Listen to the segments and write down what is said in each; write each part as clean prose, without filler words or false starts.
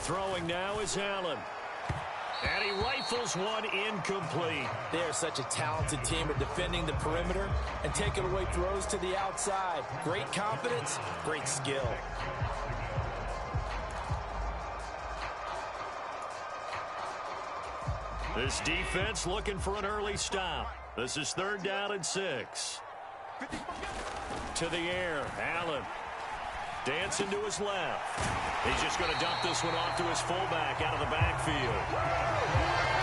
Throwing now is Allen. And he rifles one incomplete. They are such a talented team at defending the perimeter and taking away throws to the outside. Great confidence, great skill. This defense looking for an early stop. This is 3rd down and 6. To the air, Allen. Dancing to his left. He's just going to dump this one off to his fullback out of the backfield.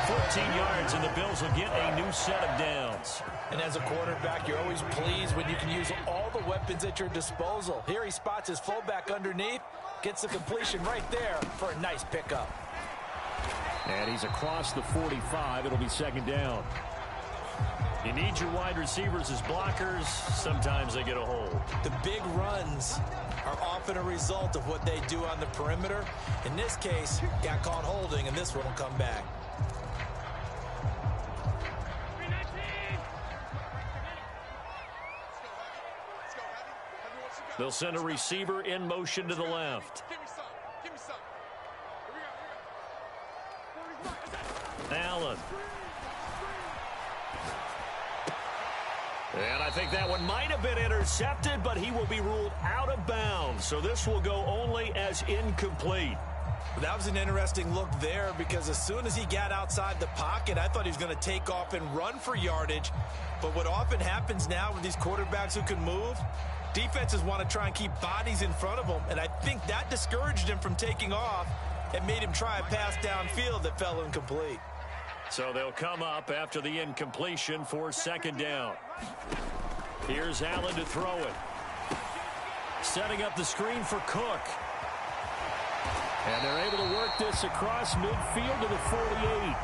14 yards, and the Bills will get a new set of downs. And as a quarterback, you're always pleased when you can use all the weapons at your disposal. Here he spots his fullback underneath, gets the completion right there for a nice pickup. And he's across the 45. It'll be 2nd down. You need your wide receivers as blockers. Sometimes they get a hold. The big runs are often a result of what they do on the perimeter. In this case, got caught holding, and this one will come back. They'll send a receiver in motion to the left. Allen. And I think that one might have been intercepted, but he will be ruled out of bounds. So this will go only as incomplete. That was an interesting look there because as soon as he got outside the pocket, I thought he was going to take off and run for yardage. But what often happens now with these quarterbacks who can move, defenses want to try and keep bodies in front of them. And I think that discouraged him from taking off and made him try a pass downfield that fell incomplete. So they'll come up after the incompletion for 2nd down. Here's Allen to throw it. Setting up the screen for Cook. And they're able to work this across midfield to the 48.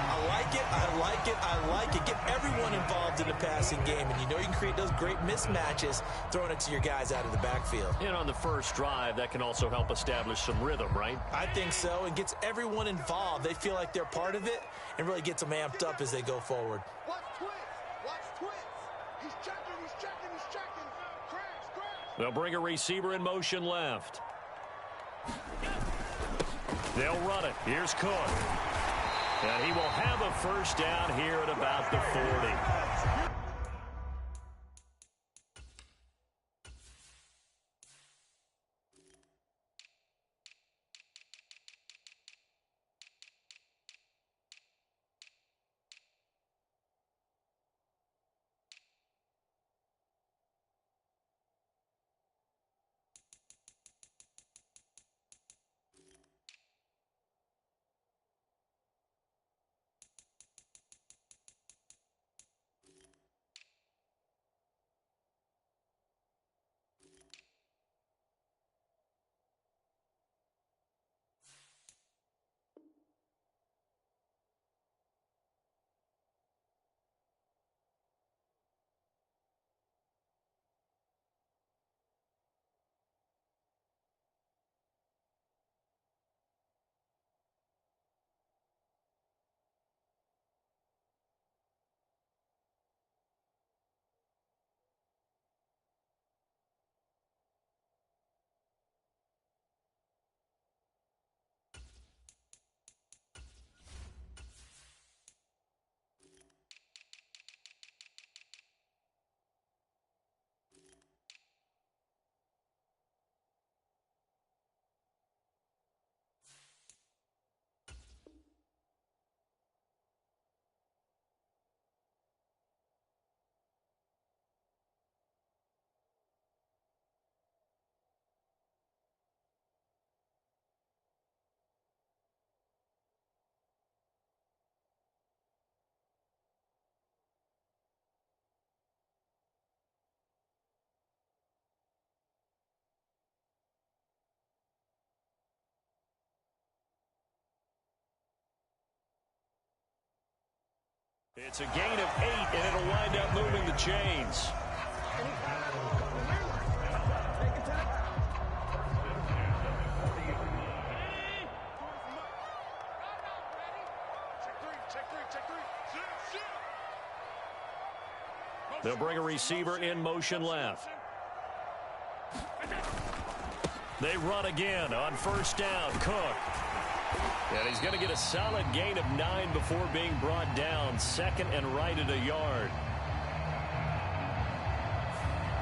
I like it, I like it, I like it. Get everyone involved in the passing game, and you know you can create those great mismatches throwing it to your guys out of the backfield. And on the first drive, that can also help establish some rhythm, right? I think so, and gets everyone involved. They feel like they're part of it and really gets them amped up as they go forward. Watch twist, watch twist. He's checking, he's checking, he's checking. Crash. They'll bring a receiver in motion left. They'll run it. Here's Cook. And he will have a first down here at about the 40. It's a gain of 8, and it'll wind up moving the chains. They'll bring a receiver in motion left. They run again on first down. Cook. And he's going to get a solid gain of 9 before being brought down. Second and right at a yard.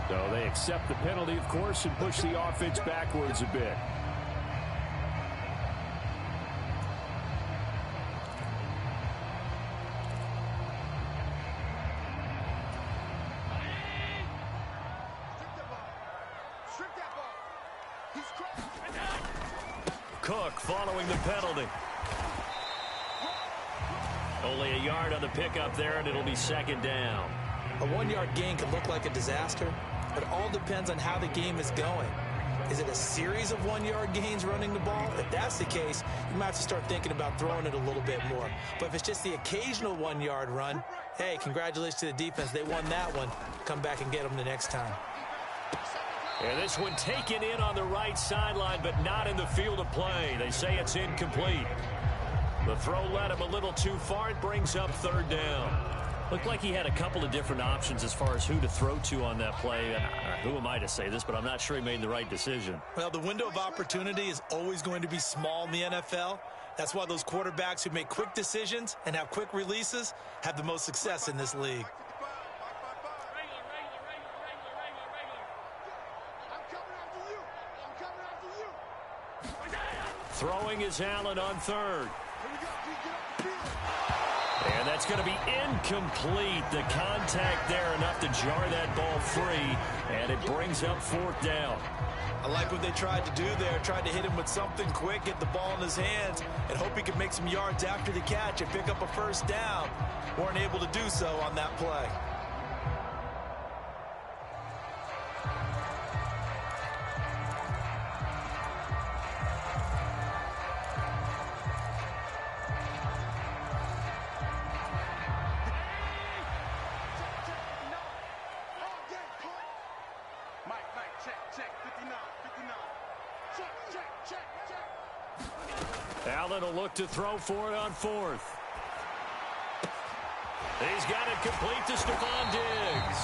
So they accept the penalty, of course, and push the offense backwards a bit. Cook following the penalty. Only a yard on the pickup there, and it'll be second down. A 1-yard gain can look like a disaster, but it all depends on how the game is going. Is it a series of 1-yard gains running the ball? If that's the case, you might have to start thinking about throwing it a little bit more. But if it's just the occasional 1-yard run, hey, congratulations to the defense. They won that one. Come back and get them the next time. And this one taken in on the right sideline, but not in the field of play. They say it's incomplete. The throw led him a little too far. It brings up third down. Looked like he had a couple of different options as far as who to throw to on that play. Who am I to say this, but I'm not sure he made the right decision. Well, the window of opportunity is always going to be small in the NFL. That's why those quarterbacks who make quick decisions and have quick releases have the most success in this league. Throwing is Allen on third. And that's going to be incomplete. The contact there enough to jar that ball free, and it brings up fourth down. I like what they tried to do there. Tried to hit him with something quick, get the ball in his hands, and hope he could make some yards after the catch and pick up a first down. Weren't able to do so on that play. Allen will look to throw for it on fourth. He's got it complete to Stephon Diggs.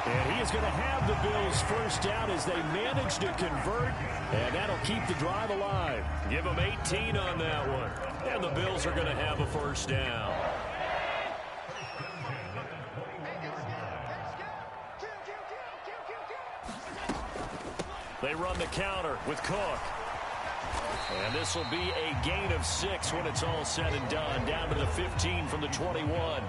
And he is going to have the Bills first down as they manage to convert, and that'll keep the drive alive. Give them 18 on that one, and the Bills are going to have a first down. They run the counter with Cook. And this will be a gain of 6 when it's all said and done. Down to the 15 from the 21.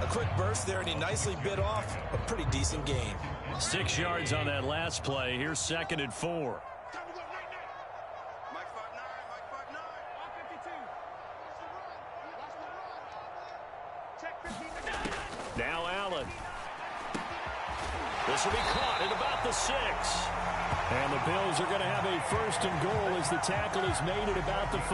A quick burst there, and he nicely bit off a pretty decent gain. 6 yards on that last play. Here's second and 4. Now Allen. This will be caught at about the 6. And the Bills are going to have a first and goal as the tackle is made at about the 5.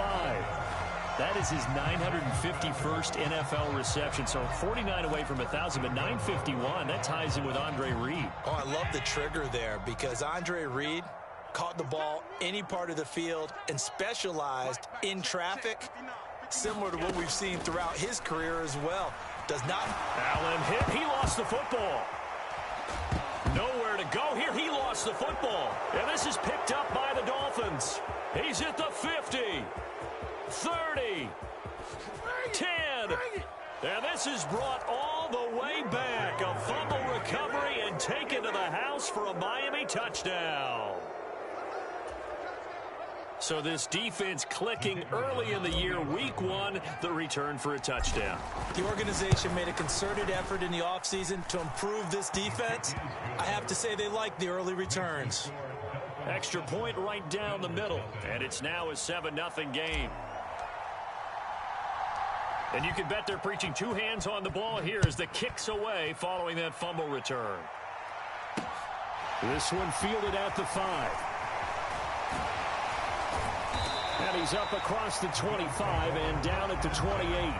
That is his 951st NFL reception. So 49 away from 1,000, but 951. That ties him with Andre Reed. Oh, I love the trigger there because Andre Reed caught the ball any part of the field and specialized in traffic, similar to what we've seen throughout his career as well. Does not. Allen hit. He lost the football. Nowhere to go here. He lost the football. And this is picked up by the Dolphins. He's at the 50, 30, 10. And this is brought all the way back. A fumble recovery and taken to the house for a Miami touchdown. So this defense clicking early in the year, week 1, the return for a touchdown. The organization made a concerted effort in the offseason to improve this defense. I have to say they like the early returns. Extra point right down the middle, and it's now a 7-0 game. And you can bet they're preaching 2 hands on the ball here as the kick's away following that fumble return. This one fielded at the 5. And he's up across the 25 and down at the 28.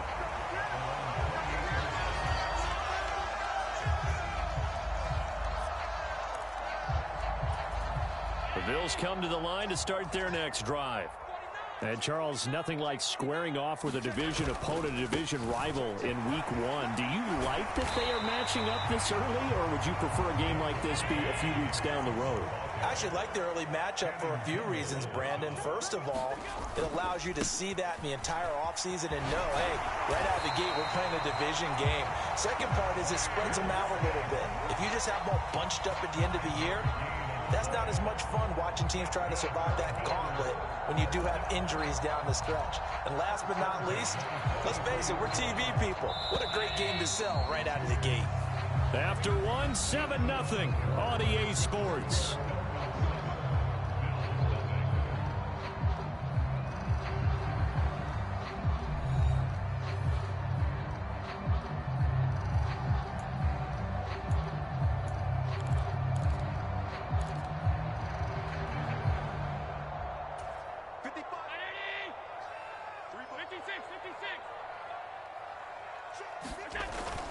The Bills come to the line to start their next drive. And, Charles, nothing like squaring off with a division opponent, a division rival in Week 1. Do you like that they are matching up this early, or would you prefer a game like this be a few weeks down the road? I actually like the early matchup for a few reasons, Brandon. First of all, it allows you to see that in the entire offseason and know, hey, right out of the gate, we're playing a division game. Second part is it spreads them out a little bit. If you just have them all bunched up at the end of the year, that's not as much fun watching teams try to survive that gauntlet when you do have injuries down the stretch. And last but not least, let's face it, we're TV people. What a great game to sell right out of the gate. After one, 7-0 on EA Sports.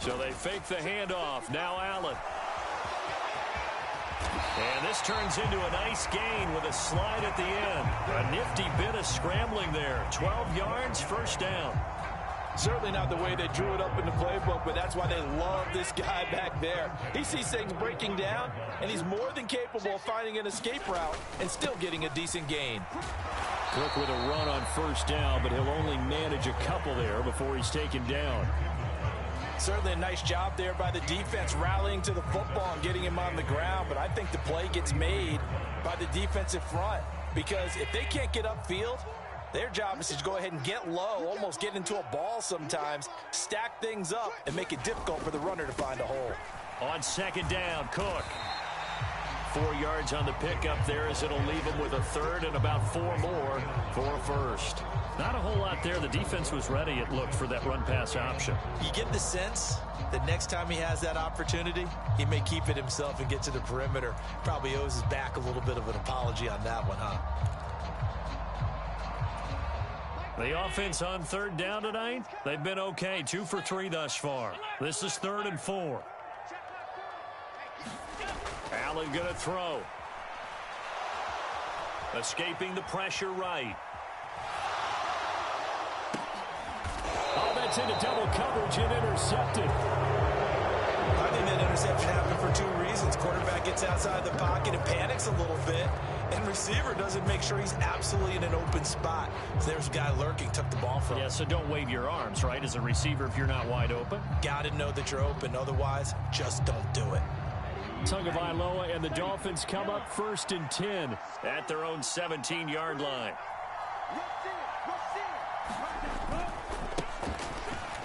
So they fake the handoff. Now Allen. And this turns into a nice gain with a slide at the end. A nifty bit of scrambling there. 12 yards, first down. Certainly not the way they drew it up in the playbook, but that's why they love this guy back there. He sees things breaking down, and he's more than capable of finding an escape route and still getting a decent gain. Cook with a run on first down, but he'll only manage a couple there before he's taken down. Certainly a nice job there by the defense rallying to the football and getting him on the ground, but I think the play gets made by the defensive front because if they can't get upfield, their job is to go ahead and get low, almost get into a ball sometimes, stack things up, and make it difficult for the runner to find a hole. On second down, Cook. 4 yards on the pickup there as it'll leave him with a third and about 4 more for a first. Not a whole lot there. The defense was ready, it looked, for that run-pass option. You get the sense that next time he has that opportunity, he may keep it himself and get to the perimeter. Probably owes his back a little bit of an apology on that one, huh? The offense on third down tonight, they've been okay. 2 for 3 thus far. This is 3rd and 4. Allen going to throw. Escaping the pressure right. Oh, that's into double coverage and intercepted. I think that interception happened for 2 reasons. Quarterback gets outside the pocket and panics a little bit, and receiver doesn't make sure he's absolutely in an open spot. So there's a guy lurking, took the ball from him. Yeah, so don't wave your arms, right, as a receiver if you're not wide open. Got to know that you're open. Otherwise, just don't do it. Tagovailoa and the Dolphins come up 1st and 10 at their own 17-yard line.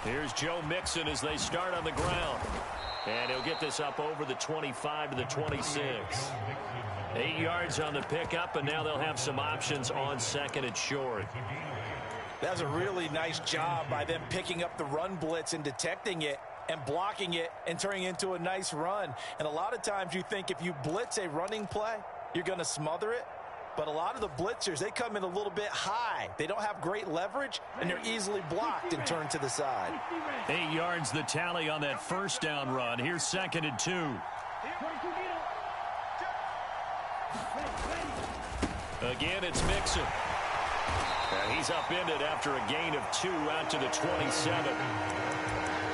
Here's Joe Mixon as they start on the ground. And he'll get this up over the 25 to the 26. 8 yards on the pickup, and now they'll have some options on second and short. That's a really nice job by them picking up the run blitz and detecting it and blocking it and turning it into a nice run. And a lot of times you think if you blitz a running play, you're going to smother it. But a lot of the blitzers, they come in a little bit high. They don't have great leverage, and they're easily blocked and turned to the side. 8 yards the tally on that first down run. Here's 2nd and 2. Again, it's Mixon. And he's upended after a gain of 2 out to the 27.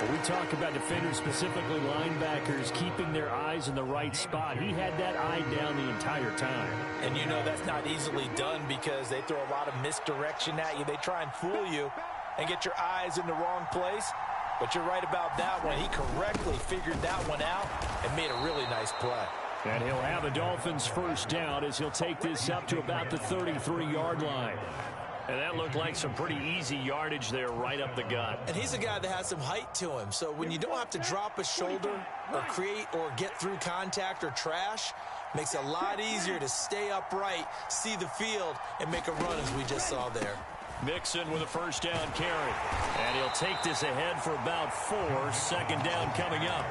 When we talk about defenders, specifically linebackers, keeping their eyes in the right spot, he had that eye down the entire time. And you know that's not easily done because they throw a lot of misdirection at you. They try and fool you and get your eyes in the wrong place. But you're right about that one. He correctly figured that one out and made a really nice play. And he'll have a Dolphins first down as he'll take this up to about the 33-yard line. And that looked like some pretty easy yardage there right up the gut. And he's a guy that has some height to him. So when you don't have to drop a shoulder or create or get through contact or trash, makes it a lot easier to stay upright, see the field, and make a run as we just saw there. Mixon with a first down carry. And he'll take this ahead for about 4. 2nd down coming up.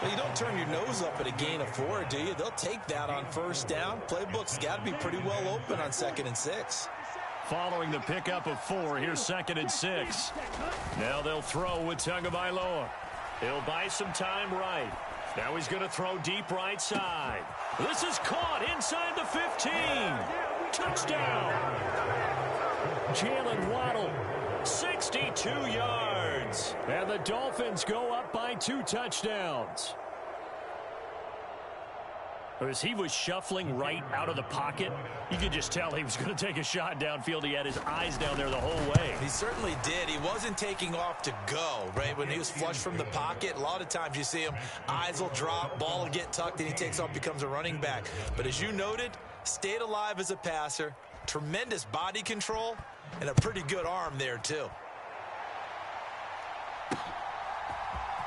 Well, you don't turn your nose up at a gain of 4, do you? They'll take that on first down. Playbook's got to be pretty well open on 2nd and 6. Following the pickup of 4, here's 2nd and 6. Now they'll throw with Tagovailoa. He'll buy some time right. Now he's going to throw deep right side. This is caught inside the 15. Touchdown. Jalen Waddle. 62 yards. And the Dolphins go up by 2 touchdowns. As he was shuffling right out of the pocket, you could just tell he was going to take a shot downfield. He had his eyes down there the whole way. He certainly did. He wasn't taking off to go, right? When he was flushed from the pocket, a lot of times you see him, eyes will drop, ball will get tucked, and he takes off, becomes a running back. But as you noted, stayed alive as a passer, tremendous body control, and a pretty good arm there, too.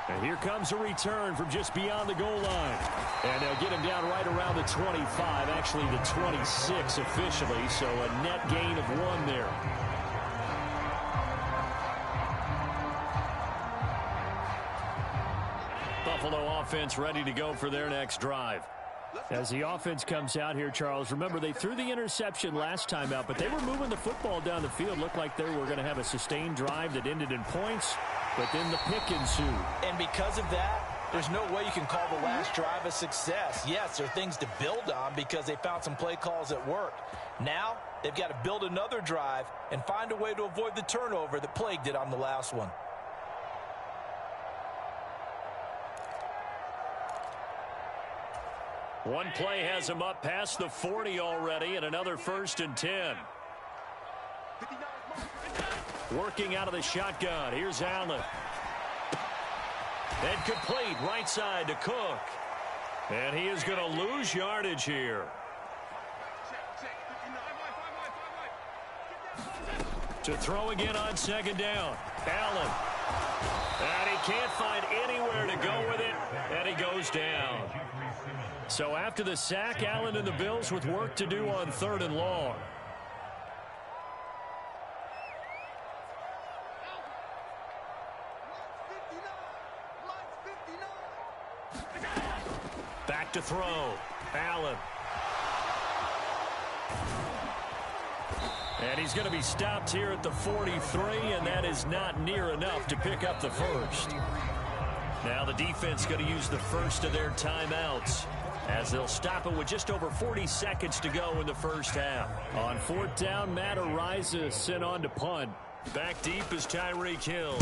And here comes a return from just beyond the goal line. And they'll get him down right around the 25, actually the 26 officially, so a net gain of 1 there. Buffalo offense ready to go for their next drive. As the offense comes out here, Charles, remember they threw the interception last time out, but they were moving the football down the field. Looked like they were going to have a sustained drive that ended in points, but then the pick ensued. And because of that, there's no way you can call the last drive a success. Yes, there are things to build on because they found some play calls that worked. Now, they've got to build another drive and find a way to avoid the turnover that plagued it on the last one. One play has him up past the 40 already, and another 1st and 10. Working out of the shotgun. Here's Allen. And complete right side to Cook. And he is going to lose yardage here. To throw again on 2nd down. Allen. And he can't find anywhere to go with it. And he goes down. So after the sack, Allen and the Bills with work to do on 3rd and long. Back to throw. Allen. And he's going to be stopped here at the 43, and that is not near enough to pick up the first. Now the defense going to use the first of their timeouts, as they'll stop it with just over 40 seconds to go in the first half. On 4th down, Matt Araiza sent on to punt. Back deep is Tyreek Hill.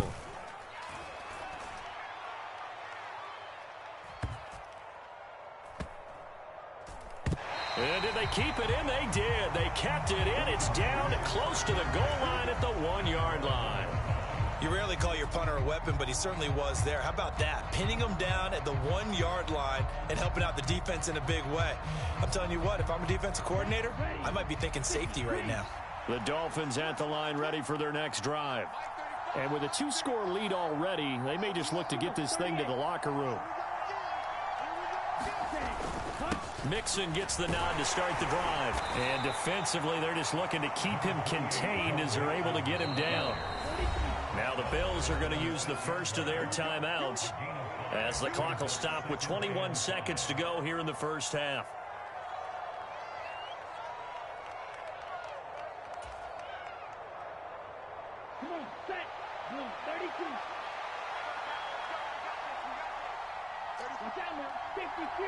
And did they keep it in? They did. They kept it in. It's down close to the goal line at the 1-yard line. You rarely call your punter a weapon, but he certainly was there. How about that? Pinning him down at the 1-yard line and helping out the defense in a big way. I'm telling you what, if I'm a defensive coordinator, I might be thinking safety right now. The Dolphins at the line ready for their next drive. And with a 2-score lead already, they may just look to get this thing to the locker room. Mixon gets the nod to start the drive. And defensively, they're just looking to keep him contained as they're able to get him down. Now the Bills are going to use the first of their timeouts as the clock will stop with 21 seconds to go here in the first half. Come on, set. 32. Watch out now. 52.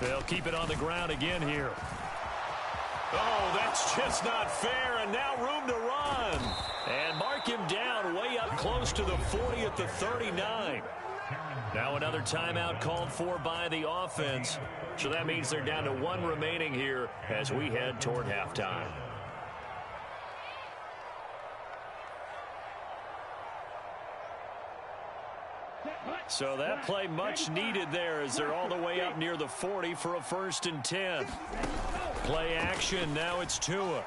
They'll keep it on the ground again here. Oh, that's just not fair, and now room to run. And mark him down way up close to the 40 at the 39. Now another timeout called for by the offense. So that means they're down to 1 remaining here as we head toward halftime. So that play much needed there as they're all the way up near the 40 for a 1st and 10. Play action. Now it's Tua.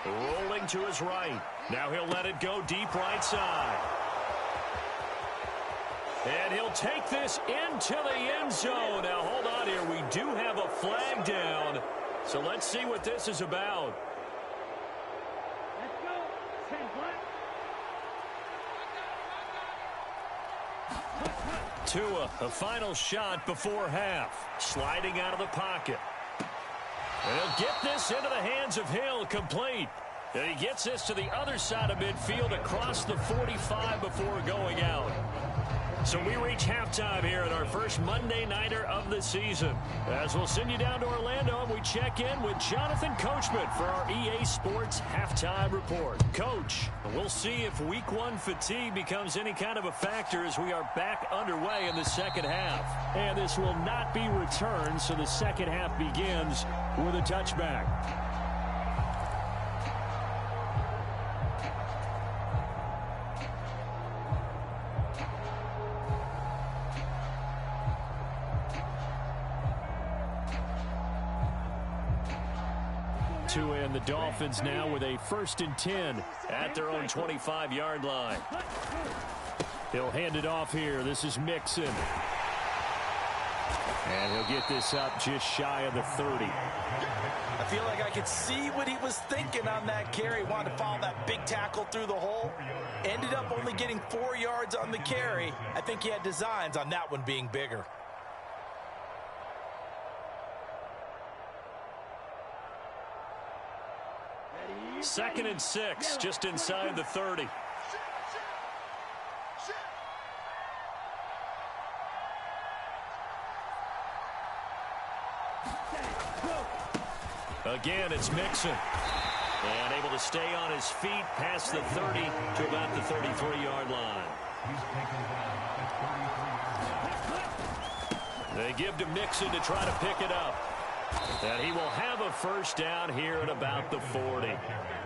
Rolling to his right. Now he'll let it go deep right side. And he'll take this into the end zone. Now hold on here. We do have a flag down. So let's see what this is about. Let's go. 10 flat. Tua, a final shot before half. Sliding out of the pocket. And he'll get this into the hands of Hill, complete. And he gets this to the other side of midfield across the 45 before going out. So we reach halftime here at our first Monday Nighter of the season. As we'll send you down to Orlando, and we check in with Jonathan Coachman for our EA Sports Halftime Report. Coach, we'll see if Week 1 fatigue becomes any kind of a factor as we are back underway in the second half. And this will not be returned, so the second half begins with a touchback. And the Dolphins now with a 1st and 10 at their own 25-yard line. He'll hand it off here. This is Mixon. And he'll get this up just shy of the 30. I feel like I could see what he was thinking on that carry. Wanted to follow that big tackle through the hole. Ended up only getting 4 yards on the carry. I think he had designs on that one being bigger. 2nd and 6, just inside the 30. Again, it's Mixon. And able to stay on his feet past the 30 to about the 33-yard line. They give to Mixon to try to pick it up. And he will have a 1st down here at about the 40.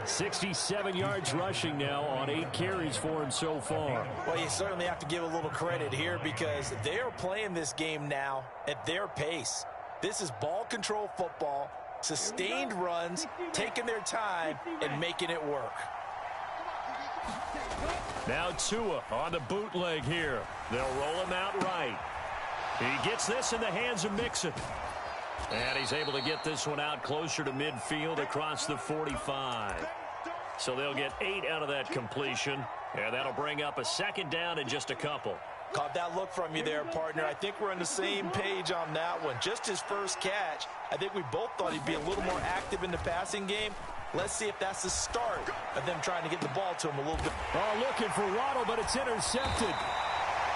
67 yards rushing now on 8 carries for him so far. Well, you certainly have to give a little credit here because they are playing this game now at their pace. This is ball control football, sustained runs, taking their time, and making it work. Now Tua on the bootleg here. They'll roll him out right. He gets this in the hands of Mixon. And he's able to get this one out closer to midfield across the 45. So they'll get 8 out of that completion. And that'll bring up a 2nd down in just a couple. Caught that look from you there, partner. I think we're on the same page on that one. Just his first catch. I think we both thought he'd be a little more active in the passing game. Let's see if that's the start of them trying to get the ball to him a little bit. Oh, looking for Waddle, but it's intercepted.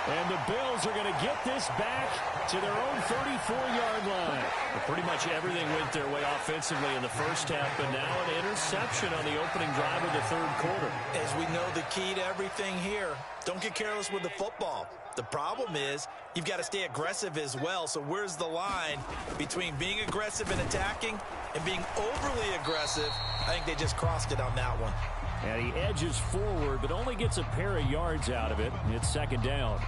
And the Bills are going to get this back to their own 34-yard line. Well, pretty much everything went their way offensively in the first half, but now an interception on the opening drive of the 3rd quarter. As we know, the key to everything here, don't get careless with the football. The problem is you've got to stay aggressive as well. So where's the line between being aggressive and attacking and being overly aggressive? I think they just crossed it on that one. And he edges forward, but only gets a pair of yards out of it. It's 2nd down.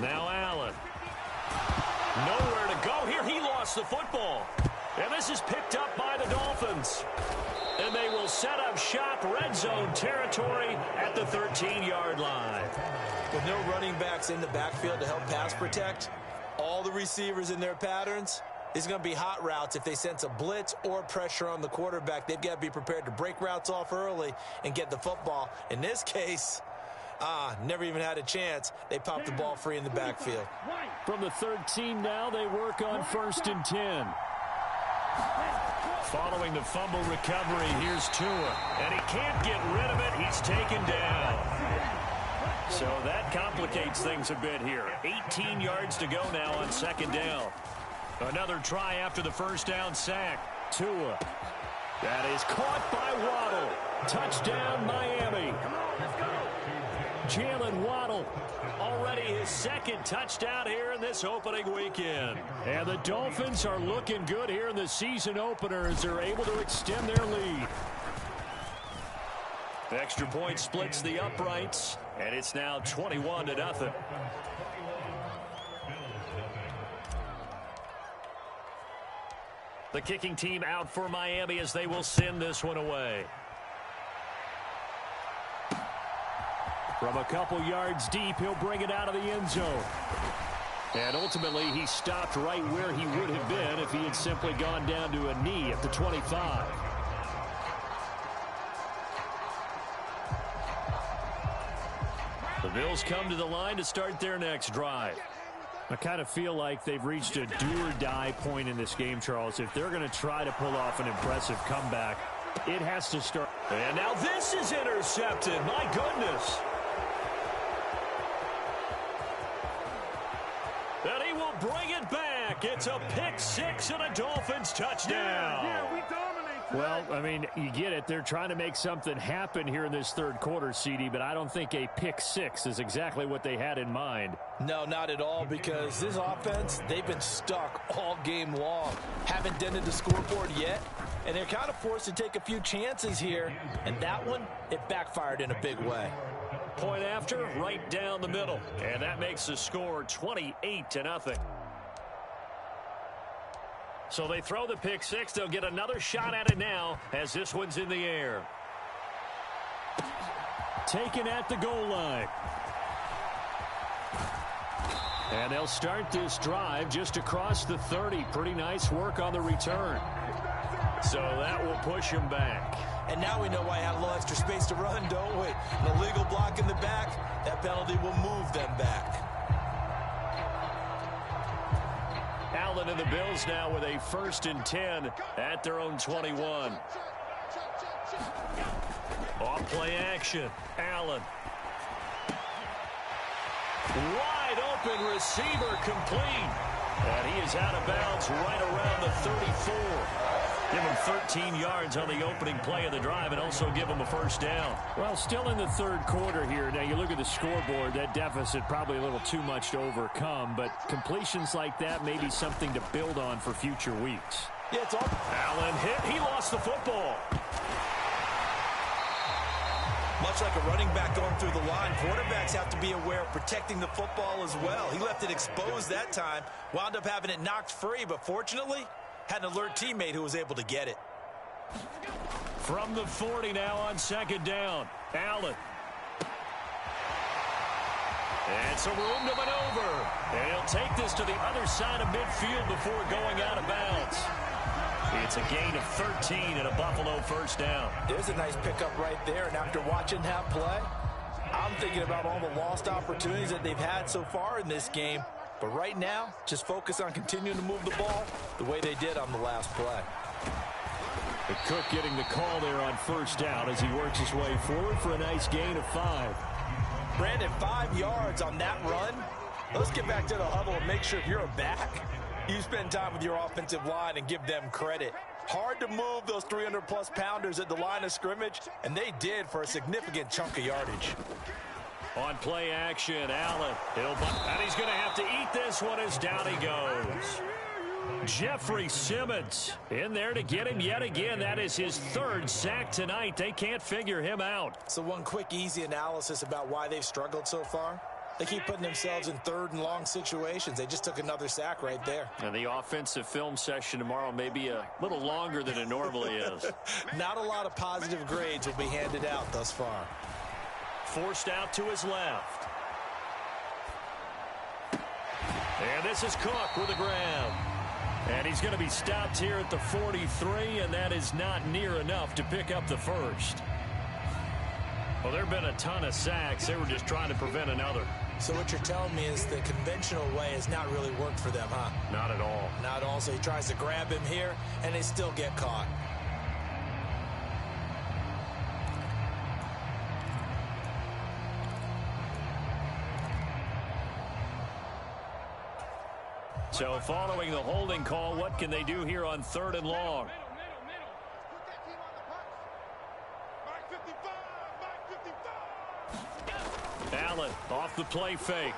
Now Allen. Nowhere to go here. He lost the football. And this is picked up by the Dolphins. And they will set up shop, red zone territory at the 13-yard line. With no running backs in the backfield to help pass protect, all the receivers in their patterns, it's going to be hot routes. If they sense a blitz or pressure on the quarterback, they've got to be prepared to break routes off early and get the football. In this case, never even had a chance. They popped the ball free in the backfield. From the 13 now, they work on 1st and 10. Following the fumble recovery, here's Tua. And he can't get rid of it. He's taken down. So that complicates things a bit here. 18 yards to go now on 2nd down. Another try after the 1st down sack. Tua. That is caught by Waddle. Touchdown, Miami. Jalen Waddle, already his 2nd touchdown here in this opening weekend. And the Dolphins are looking good here in the season opener as they're able to extend their lead. The extra point splits the uprights, and it's now 21-0. The kicking team out for Miami as they will send this one away. From a couple yards deep, he'll bring it out of the end zone. And ultimately, he stopped right where he would have been if he had simply gone down to a knee at the 25. The Bills come to the line to start their next drive. I kind of feel like they've reached a do-or-die point in this game, Charles. If they're going to try to pull off an impressive comeback, it has to start. And now this is intercepted. My goodness. And he will bring it back. It's a pick six and a Dolphins touchdown. Yeah, we dominate. Well, I mean, you get it. They're trying to make something happen here in this third quarter, CD, but I don't think a pick six is exactly what they had in mind. No, not at all, because this offense, they've been stuck all game long. Haven't dented the scoreboard yet, and they're kind of forced to take a few chances here, and that one, it backfired in a big way. Point after, right down the middle. And that makes the score 28-0. So they throw the pick six. They'll get another shot at it now as this one's in the air. Taken at the goal line. And they'll start this drive just across the 30. Pretty nice work on the return. So that will push him back. And now we know why I had a little extra space to run, don't we? An illegal block in the back, that penalty will move them back. Allen and the Bills now with a 1st and 10 at their own 21. Off play action. Allen. Wide open receiver complete. And he is out of bounds right around the 34. Give him 13 yards on the opening play of the drive and also give him a 1st down. Well, still in the third quarter here. Now, you look at the scoreboard, that deficit probably a little too much to overcome, but completions like that may be something to build on for future weeks. Yeah, it's all. Allen hit. He lost the football. Much like a running back going through the line, quarterbacks have to be aware of protecting the football as well. He left it exposed that time, wound up having it knocked free, but fortunately, had an alert teammate who was able to get it. From the 40 now on 2nd down. Allen. And some room to maneuver. And he'll take this to the other side of midfield before going out of bounds. It's a gain of 13 and a Buffalo 1st down. There's a nice pickup right there, and after watching that play, I'm thinking about all the lost opportunities that they've had so far in this game. But right now, just focus on continuing to move the ball the way they did on the last play. But Cook getting the call there on 1st down as he works his way forward for a nice gain of 5. Brandon, 5 yards on that run. Let's get back to the huddle and make sure if you're a back, you spend time with your offensive line and give them credit. Hard to move those 300-plus pounders at the line of scrimmage, and they did for a significant chunk of yardage. On play action, Allen. And he's going to have to eat this one as down he goes. Jeffrey Simmons in there to get him yet again. That is his 3rd sack tonight. They can't figure him out. So one quick, easy analysis about why they've struggled so far. They keep putting themselves in 3rd and long situations. They just took another sack right there. And the offensive film session tomorrow may be a little longer than it normally is. Not a lot of positive grades will be handed out thus far. Forced out to his left. And this is Cook with the grab. And he's going to be stopped here at the 43, and that is not near enough to pick up the 1st. Well, there have been a ton of sacks. They were just trying to prevent another. So what you're telling me is the conventional way has not really worked for them, huh? Not at all. Not at all. So he tries to grab him here, and they still get caught. So following the holding call, what can they do here on 3rd and long? Allen off the play fake.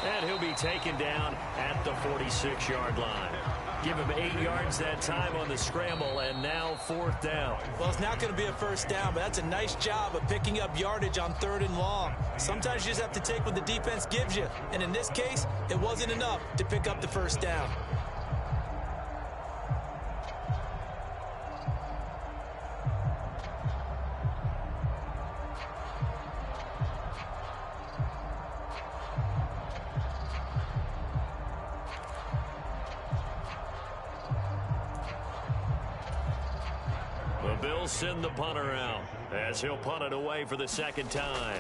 And he'll be taken down at the 46-yard line. Give him 8 yards that time on the scramble, and now 4th down. Well, it's not going to be a 1st down, but that's a nice job of picking up yardage on 3rd and long. Sometimes you just have to take what the defense gives you, and in this case, it wasn't enough to pick up the 1st down. They'll send the punter out as he'll punt it away for the second time.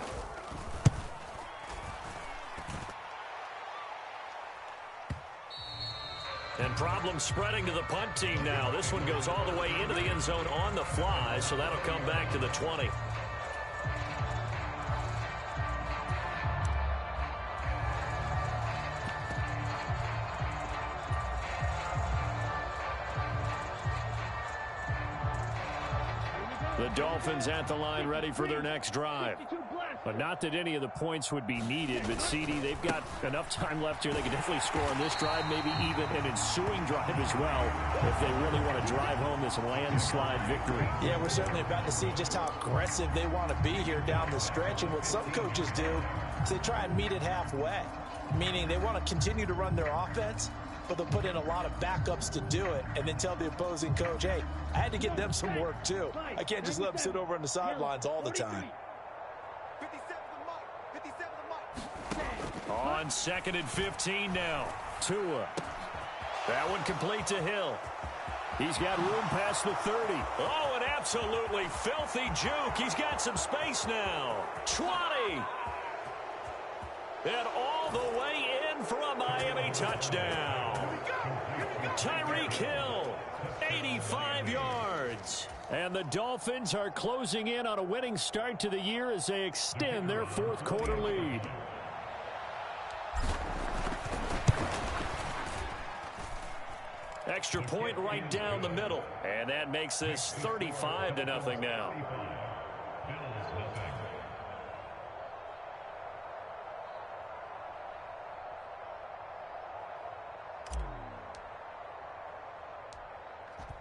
And problems spreading to the punt team now. This one goes all the way into the end zone on the fly, so that'll come back to the 20. The Dolphins at the line ready for their next drive. But not that any of the points would be needed, but CD, they've got enough time left here. They can definitely score on this drive, maybe even an ensuing drive as well, if they really want to drive home this landslide victory. Yeah, we're certainly about to see just how aggressive they want to be here down the stretch. And what some coaches do is they try and meet it halfway, meaning they want to continue to run their offense, but they'll put in a lot of backups to do it and then tell the opposing coach, hey, I had to get them some work too. I can't just let them sit over on the sidelines all the time. On 2nd and 15 now. Tua. That one complete to Hill. He's got room past the 30. Oh, an absolutely filthy juke. He's got some space now. 20. And all the way in for a Miami touchdown. Tyreek Hill, 85 yards. And the Dolphins are closing in on a winning start to the year as they extend their fourth quarter lead. Extra point right down the middle. And that makes this 35-0 now.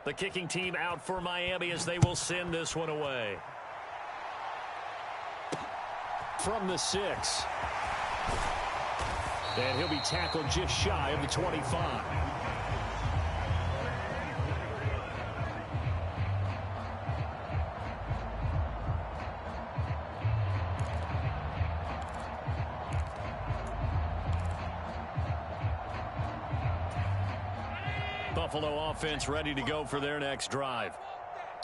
The kicking team out for Miami as they will send this one away. From the 6. And he'll be tackled just shy of the 25. Buffalo offense ready to go for their next drive.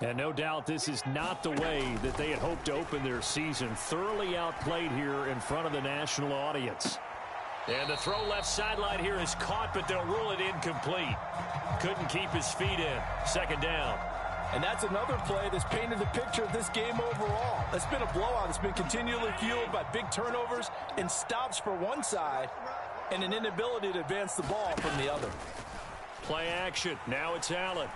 And no doubt this is not the way that they had hoped to open their season. Thoroughly outplayed here in front of the national audience. And the throw left sideline here is caught, but they'll rule it incomplete. Couldn't keep his feet in. Second down. And that's another play that's painted the picture of this game overall. It's been a blowout. It's been continually fueled by big turnovers and stops for one side and an inability to advance the ball from the other. Play action. Now it's Allen.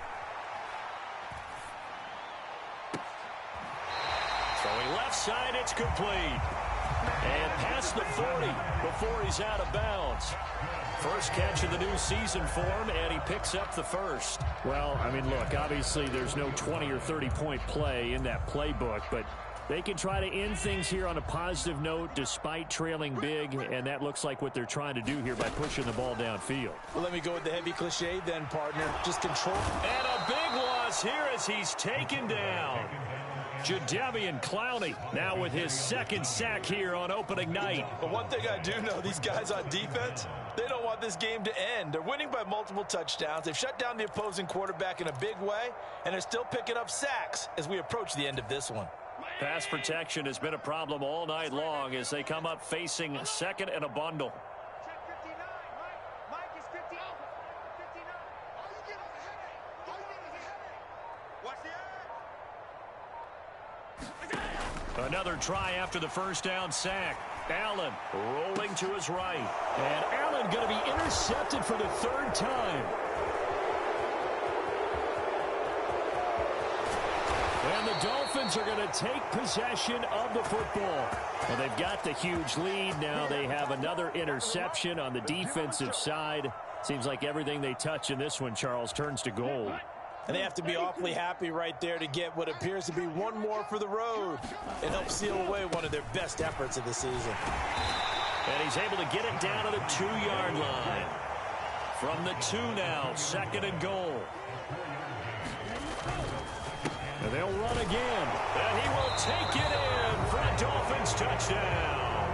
Throwing left side, it's complete. And past the 40 before he's out of bounds. First catch of the new season for him, and he picks up the first. Well, I mean, look, obviously there's no 20 or 30-point play in that playbook, but they can try to end things here on a positive note despite trailing big, and that looks like what they're trying to do here by pushing the ball downfield. Well, let me go with the heavy cliche then, partner. Just control. And a big loss here as he's taken down. Jadeveon Clowney now with his second sack here on opening night. But one thing I do know, these guys on defense, they don't want this game to end. They're winning by multiple touchdowns. They've shut down the opposing quarterback in a big way, and they're still picking up sacks as we approach the end of this one. Pass protection has been a problem all night long as they come up facing second and a bundle. Check 59, Mike. Mike is 59. 59. All you get is a headache. All you get is a headache. Watch the Another try after the first down sack. Allen rolling to his right. And Allen going to be intercepted for the third time. And the Dolphins are going to take possession of the football. Well, they've got the huge lead. Now they have another interception on the defensive side. Seems like everything they touch in this one, Charles, turns to gold. And they have to be awfully happy right there to get what appears to be one more for the road and help seal away one of their best efforts of the season. And he's able to get it down to the 2-yard line. From the 2 now, second and goal. And they'll run again. And he will take it in for a Dolphins touchdown.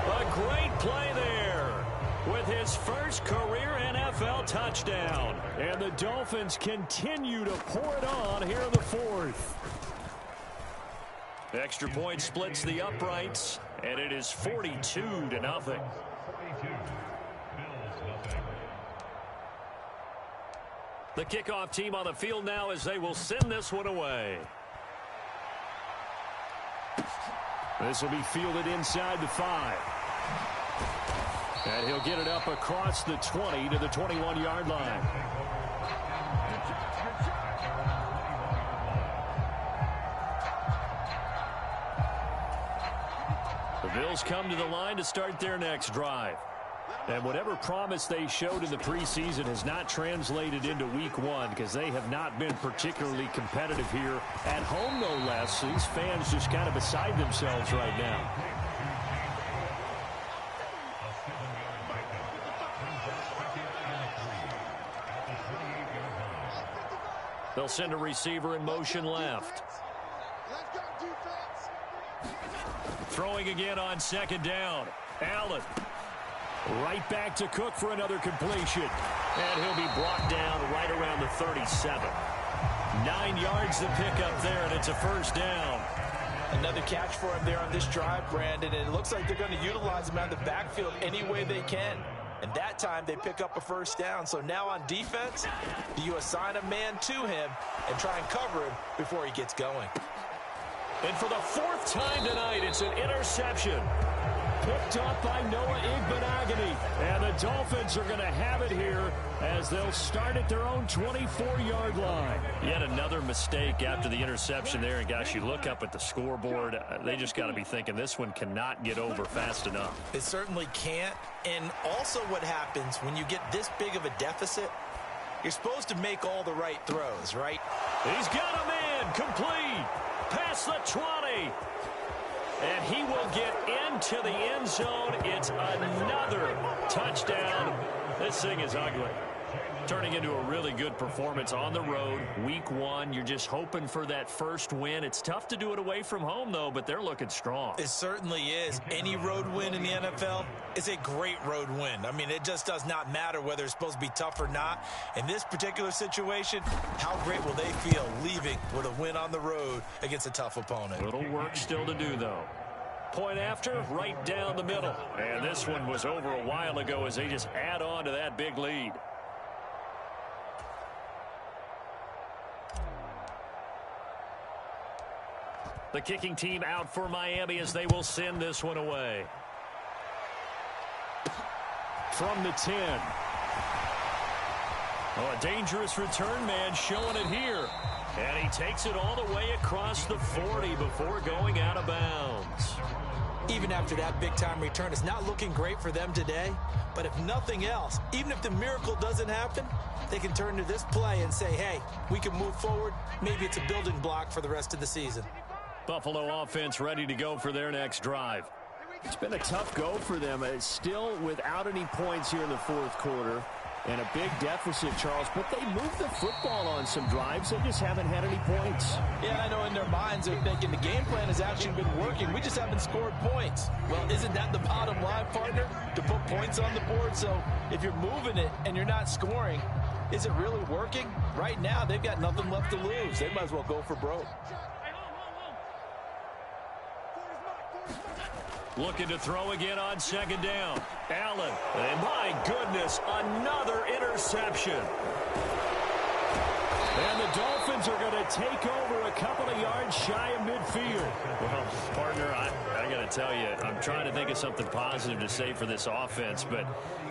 A great play there. with his first career NFL touchdown. And the Dolphins continue to pour it on here in the fourth. The extra point splits the uprights, and it is 42-0. The kickoff team on the field now as they will send this one away. This will be fielded inside the 5. And he'll get it up across the 20 to the 21-yard line. The Bills come to the line to start their next drive. And whatever promise they showed in the preseason has not translated into week one because they have not been particularly competitive here at home, no less. These fans just kind of beside themselves right now. They'll send a receiver in motion left. Throwing again on second down. Allen. Right back to Cook for another completion. And he'll be brought down right around the 37. 9 yards to pick up there, and it's a first down. Another catch for him there on this drive, Brandon. And it looks like they're going to utilize him out of the backfield any way they can. And that time they pick up a first down. So now on defense, do you assign a man to him and try and cover him before he gets going? And for the 4th time tonight, it's an interception. Picked up by Noah Igbinoghene. And the Dolphins are going to have it here as they'll start at their own 24-yard line. Yet another mistake after the interception there. And, gosh, you look up at the scoreboard. They just got to be thinking this one cannot get over fast enough. It certainly can't. And also what happens when you get this big of a deficit, you're supposed to make all the right throws, right? He's got a man complete. Past the 20. And he will get into the end zone. It's another touchdown. This thing is ugly. Turning into a really good performance on the road. Week one, you're just hoping for that first win. It's tough to do it away from home, though, but they're looking strong. It certainly is. Any road win in the NFL is a great road win. I mean, it just does not matter whether it's supposed to be tough or not. In this particular situation, how great will they feel leaving with a win on the road against a tough opponent? Little work still to do, though. Point after, right down the middle. And this one was over a while ago as they just add on to that big lead. The kicking team out for Miami as they will send this one away. From the 10. Oh, a dangerous return man showing it here. And he takes it all the way across the 40 before going out of bounds. Even after that big-time return, it's not looking great for them today. But if nothing else, even if the miracle doesn't happen, they can turn to this play and say, hey, we can move forward. Maybe it's a building block for the rest of the season. Buffalo offense ready to go for their next drive. It's been a tough go for them. It's still without any points here in the fourth quarter. And a big deficit, Charles, but they moved the football on some drives. They just haven't had any points. Yeah, I know in their minds they're thinking the game plan has actually been working. We just haven't scored points. Well, isn't that the bottom line, partner? To put points on the board. So if you're moving it and you're not scoring, is it really working? Right now, they've got nothing left to lose. They might as well go for broke. Looking to throw again on second down. Allen. And my goodness, another interception. And the Dolphins are going to take over a couple of yards shy of midfield. Well, partner, I got to tell you, I'm trying to think of something positive to say for this offense, but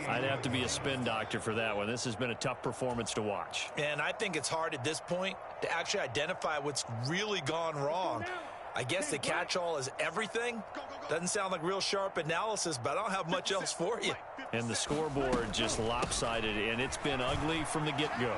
I'd have to be a spin doctor for that one. This has been a tough performance to watch. And I think it's hard at this point to actually identify what's really gone wrong. I guess the catch-all is everything. Doesn't sound like real sharp analysis, but I don't have much else for you. And the scoreboard just lopsided, and it's been ugly from the get-go.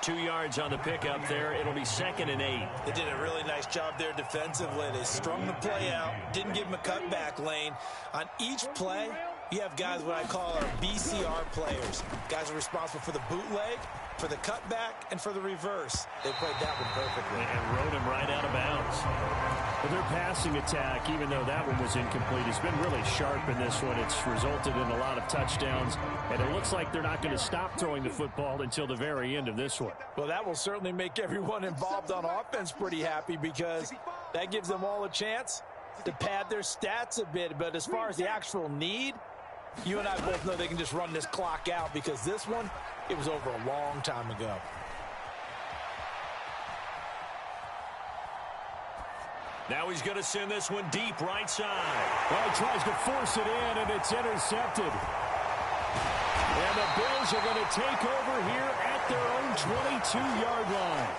2 yards on the pickup there. It'll be 2nd and 8. They did a really nice job there defensively. They strung the play out, didn't give him a cutback lane. On each play, you have guys what I call our BCR players. Guys are responsible for the bootleg, for the cutback, and for the reverse. They played that one perfectly. And rode him right out of bounds. Their passing attack, even though that one was incomplete, has been really sharp in this one. It's resulted in a lot of touchdowns, and it looks like they're not going to stop throwing the football until the very end of this one. Well, that will certainly make everyone involved on offense pretty happy because that gives them all a chance to pad their stats a bit. But as far as the actual need, you and I both know they can just run this clock out because this one, it was over a long time ago. Now he's going to send this one deep right side. Well, he tries to force it in, and it's intercepted. And the Bills are going to take over here at their own 22-yard line.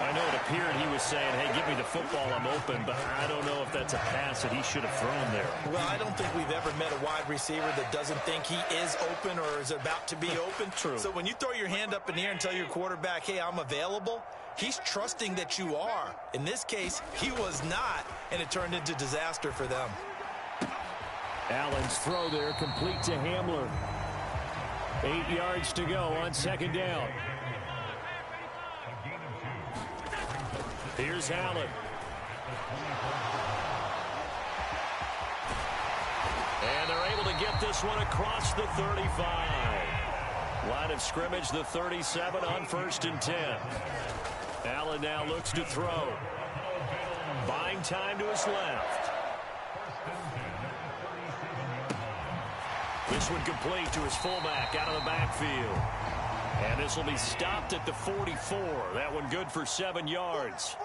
I know it appeared he was saying, hey, give me the football, I'm open, but I don't know if that's a pass that he should have thrown there. Well, I don't think we've ever met a wide receiver that doesn't think he is open or is about to be open. True. So when you throw your hand up in the air and tell your quarterback, hey, I'm available, he's trusting that you are. In this case, he was not, and it turned into disaster for them. Allen's throw there complete to Hamler. 8 yards to go on second down. Here's Allen. And they're able to get this one across the 35. Line of scrimmage, the 37 on 1st and 10. Allen now looks to throw. Buying time to his left. This one complete to his fullback out of the backfield. And this will be stopped at the 44. That one good for 7 yards.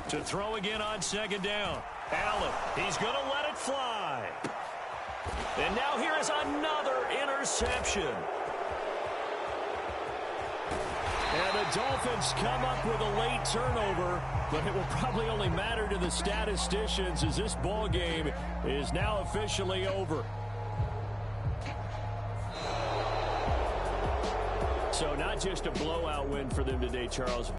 To throw again on second down. Allen, he's going to let it fly. And now here is another interception. And the Dolphins come up with a late turnover, but it will probably only matter to the statisticians as this ball game is now officially over. So not just a blowout win for them today, Charles.